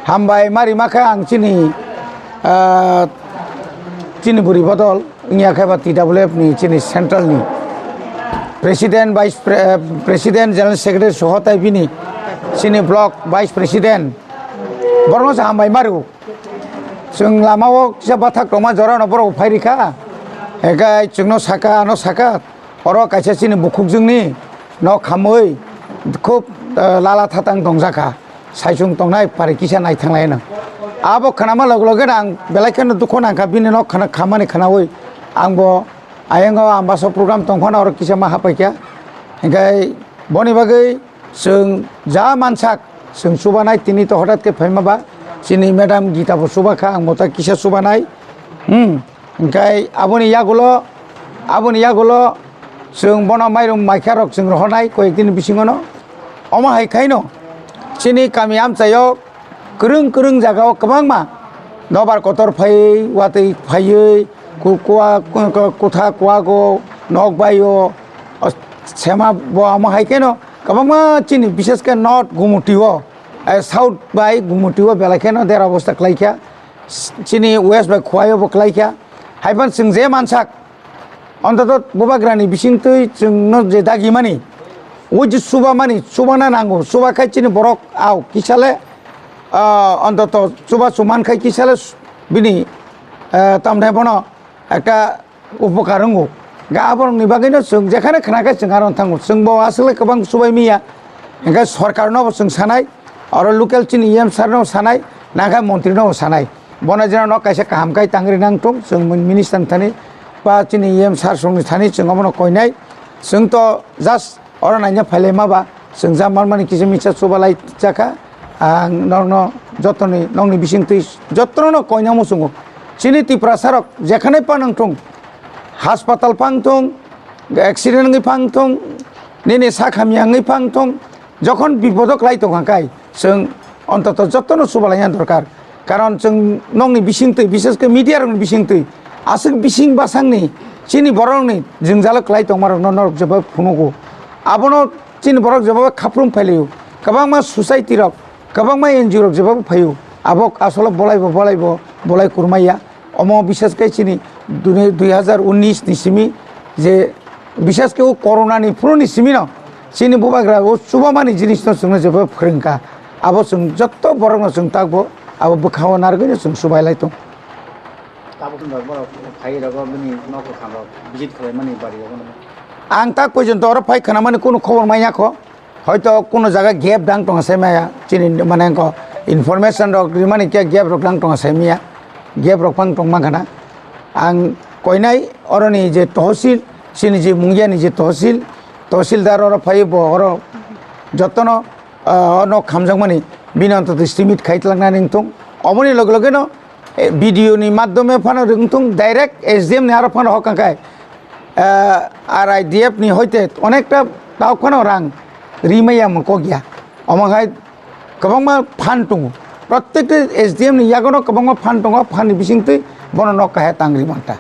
हामबाय मारि माखा आं चिनी बुरी बदल इनिया खायबा TWF नि चिनी सेंट्रल नि president vice president general secretary सहताय बिनी चिनी ब्लक वाइस प्रेसिडेंट बरनो हामबाय मारु जों लामाव किसा बाथा क्रमा जरानो बर फायरिखा एगाय जोंनो साका अरो कायसा चिनी बुखुक जोंनि न खामै खूब लाला थातां दंजाखा साइसुं तंनाय पारि किसा नाय थांलाय न आबो खानामा लग लगे आं बेलायखन दुखन आंखा बिनि न खाना खामानि खानावै आंबो आयंगो आम्बासो प्रग्राम तंफाना अरो किसा मा हापायखा एगाय बनि बागै जों जा मानसाक जों सुबानाय तिनि तो हठात के फैमाबा चिनी मैडम गीता बो सुबाखा आं मता किसा सुबानाय एगाय आबोनि यागुलो जों बना माइरं माइखारक जों रहनाय कयेक दिन बिसिङनो अमा हायखायनो चिनी कामि आमचायाव गोरों जागाव गोबां मा नबार कतर फै वातै फैयै कुवा कुथा कुवागो नक बायो सेमा बो अमा हायखायनो गोबां मा चिनी विशेष के नर्थ गुमुटिओ साउथ बाय गुमुटिओ बेलायखायनो देर अवस्था क्लाइखा चिनी वेस्ट बाय खुवायो बो क्लाइखा हायबान जों जे मानसाक अन्तत बबाग्रानि बिसिंतै जोंनो जे दागि मानि ओ जे सुबा मानि सुबाना नांगौ सुबा खाय चिनी बरक आव किसाले অন্তত চুবা চুমান খাই কি সালে বিনি তামনে বন একটা উপকার হঙ্গো গাবর নিবাগैनो जों যেখানে খানাকে जों आरो थांगो जों बो आसले गोबां सुबाय मिया एंगा सरकारनो जों सानाय आरो लोकेल चिनि एम सारनो सानाय नागा मन्त्रीनो सानाय बना जेनो कायसे कामकाय तांग्रि नांथों जों मिनिस्टार थानि बा चिनि एम सार संनि थानि जों अमनो कयनाय जों तो जास्ट अरो नायनो फाले माबा जों जा मारमानि किसे मिसा सुबालाय जाका आं नंनो जतनी नंनि बिसिंतै जत्रनो कयना मुसुङो चिनि तिप्रासारक जेखाने पानांथों हासपाताल फांथों एक्सिडेंट फांथों निने साखामियाङै फांथों যখন বিপদক লাইতো हांकाय जों অন্তত जतनो सुबालायना दरकार कारण जों नंनि बिसिंतै बिसेसके मिडियारनि बिसिंतै आसुक बिसिं बासांनि चिनि बरंनि जोंजालक लाइतो मारक नरक जबा फुनुगो आबनो चिनि बरक जबा खाफ्रुम फाइलियो गोबां मा ससाइटि रक गोबां मा एनजिओ रक जबा फाइयो आबक आसले बलाय कुरमाया अम विशेषके चिनि 2019 नि सिमि जे विशेषके ओ कोरोना नि पुरनि सिमि न चिनि बुबाग्रा ओ सुबामानि जिनिस न जोंनो जबा फोरोंका आबो जों जत्त बरंनो जों तागबो आबो बखाव नारगैनो जों सुबायलायतो आं ता पयजन दर फायखाना माने कोनो खबर मायाखो হয়তো কোনো জায়গা গ্যাপ ডাং টং আছে মায়া চিনি মানে ইনফরমেশন রক মানে কে গ্যাপ রক ডাং টং আছে মিয়া গ্যাপ রক পাং টং মাখানা आं কইনাই অরনি যে তহসিল চিনি যে মুঙ্গিয়ানি যে তহসিলদার অর ফাইব অর যতন অন খামজাংমানি বিনন্ত স্টিমিট খাইতলাংনা নিংथं অমনি লগে লগে ন ভিডিওনি মাধ্যমে ফানো रिंथं डाइरेक्ट एसडीएम नि आरो फानो हकांखाय আর আইডিএফ নি হইতে অনেকটা তাও ফানো রাং रिमैया मको गया अमाहाय गोबां फान दङ प्रत्येक एसडीएम नि यागनो गोबां फान दङ फान बिसिंतै बन नकाया तांग्रि मांता